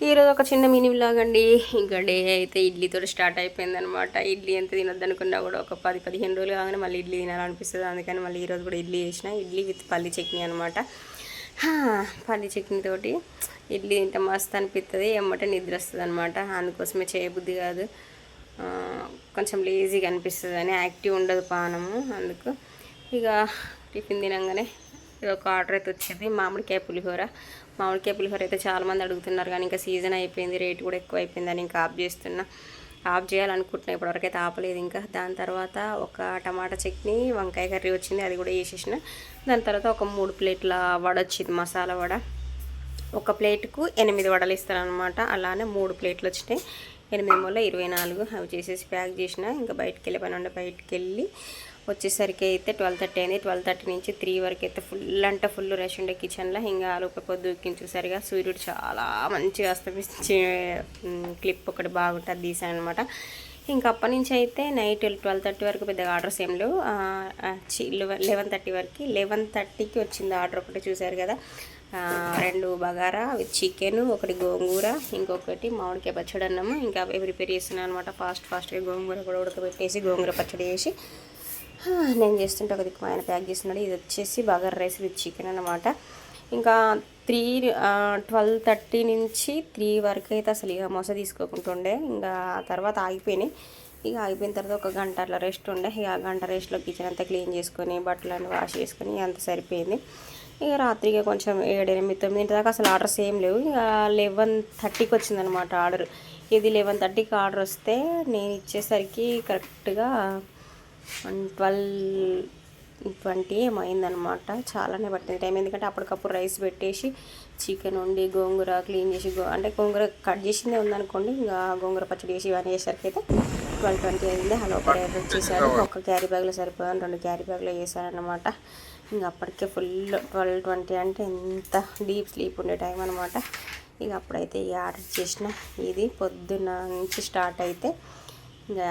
ఈరోజు ఒక చిన్న మినీ వ్లాగ్ అండి. ఇంకా డే అయితే ఇడ్లీతో స్టార్ట్ అయిపోయిందనమాట. ఇడ్లీ ఎంత తినొద్దనుకున్నా కూడా ఒక 10-15 రోజులు కాగానే మళ్ళీ ఇడ్లీ తినాలనిపిస్తుంది. అందుకని మళ్ళీ ఈరోజు కూడా ఇడ్లీ చేసిన. ఇడ్లీ విత్ పల్లి చట్నీ అనమాట. పల్లి చట్నీతోటి ఇడ్లీ తింటే మస్తు అనిపిస్తుంది, ఎమ్మటే నిద్ర వస్తుంది అనమాట. అందుకోసమే చేయబుద్ధి కాదు, కొంచెం లేజీగా అనిపిస్తుంది అని, యాక్టివ్ ఉండదు పానము. అందుకు ఇక టిఫిన్ తినంగానే ఒక ఆర్డర్ అయితే వచ్చింది, మామిడికాయ పులిహోర. మామిడికాయ పులిహోర అయితే చాలామంది అడుగుతున్నారు, కానీ ఇంకా సీజన్ అయిపోయింది, రేటు కూడా ఎక్కువ అయిపోయిందని ఇంకా ఆఫ్ చేయాలనుకుంటున్నా. ఇప్పటివరకు అయితే ఆపలేదు. ఇంకా దాని తర్వాత ఒక టమాటా చట్నీ, వంకాయ కర్రీ వచ్చింది, అది కూడా వేసేసిన. దాని తర్వాత ఒక 3 ప్లేట్ల వడ వచ్చింది, మసాలా వడ. ఒక ప్లేట్కు 8 వడలు ఇస్తారనమాట. అలానే 3 ప్లేట్లు వచ్చినాయి, 8 మూల 24. అవి చేసేసి ప్యాక్ చేసిన. ఇంకా బయటికి వెళ్ళే పని ఉండే, బయటికి వెళ్ళి వచ్చేసరికి అయితే 12:30 అయింది. 12:30 నుంచి 3 వరకు అయితే ఫుల్ అంటే ఫుల్ రష్ ఉండే కిచెన్లో. ఇంకా ఆలోపే పొద్దు చూసరిగా సూర్యుడు చాలా మంచిగా అస్తమించే క్లిప్ ఒకటి బాగుంటుంది తీసాను అనమాట. ఇంకా అప్పటి నుంచి అయితే నైట్ 12:30 వరకు పెద్దగా ఆర్డర్స్ ఏం లేవు. 11:30 వరకు, 11:30కి వచ్చింది ఆర్డర్ ఒకటి, చూసారు కదా. 2 బగారా విత్ చికెన్, ఒకటి గోంగూర, ఇంకొకటి మామిడికాయ పచ్చడి అన్నము. ఇంకా అవి ప్రిపేర్ చేస్తున్నాను అనమాట. ఫాస్ట్గా గోంగూర కూడా ఉడకబెట్టేసి గోంగూర పచ్చడి చేసి నేను చేస్తుంటే ఒక దిక్కు ఆయన ప్యాక్ చేస్తున్నాడు. ఇది వచ్చేసి బగారా రైస్ విత్ చికెన్ అనమాట. ఇంకా 12:30 నుంచి 3 వరకు అయితే అసలు ఇక మొస తీసుకోకుంటుండే. ఇంకా తర్వాత ఆగిపోయినాయి. ఇక ఆగిపోయిన తర్వాత ఒక గంట అట్లా రెస్ట్ ఉండే. ఇక గంట రెస్ట్లో కిచెన్ అంతా క్లీన్ చేసుకొని బట్టలన్నీ వాష్ చేసుకొని అంత సరిపోయింది. ఇక రాత్రిగా కొంచెం 7, 8, 9 దాకా అసలు ఆర్డర్స్ ఏం లేవు. ఇక 11:30కి వచ్చిందనమాట ఆర్డర్. ఇది 11:30కి ఆర్డర్ వస్తే నేను ఇచ్చేసరికి కరెక్ట్గా 12:20 ఏమో అయిందనమాట. చాలానే పట్టింది టైం, ఎందుకంటే అప్పటికప్పుడు రైస్ పెట్టేసి చికెన్ వండి గోంగూర క్లీన్ చేసి అంటే గోంగూర కట్ చేసిందే ఉందనుకోండి. ఇంకా గోంగూర పచ్చడి చేసి ఇవన్నీ చేసరికి అయితే 12:20 అయింది. హలో ఒకటి వచ్చేసారు. ఒక క్యారీ బ్యాగ్లో సరిపోయాను, 2 క్యారీ బ్యాగ్లో వేసారనమాట. ఇంకా అప్పటికే ఫుల్ 12:20 అంటే ఎంత డీప్ స్లీప్ ఉండే టైం అనమాట. ఇక అప్పుడైతే ఈ ఆర్డర్ చేసిన. ఇది పొద్దున్న నుంచి స్టార్ట్ అయితే ఇంకా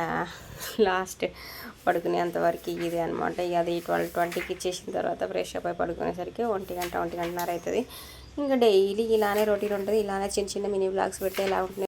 లాస్ట్ పడుకునేంతవరకు ఇది అనమాట. ఇక అది 12:20కి ఇచ్చేసిన తర్వాత ఫ్రెష్ అప్ అయి పడుకునేసరికి 1 గంట 1 గంటన్నర అవుతుంది. ఇంకా డైలీ ఇలానే రొటీన్ ఉంటుంది. ఇలానే చిన్న చిన్న మినీ వ్లాగ్స్ పెడితే ఎలా ఉంటుంది.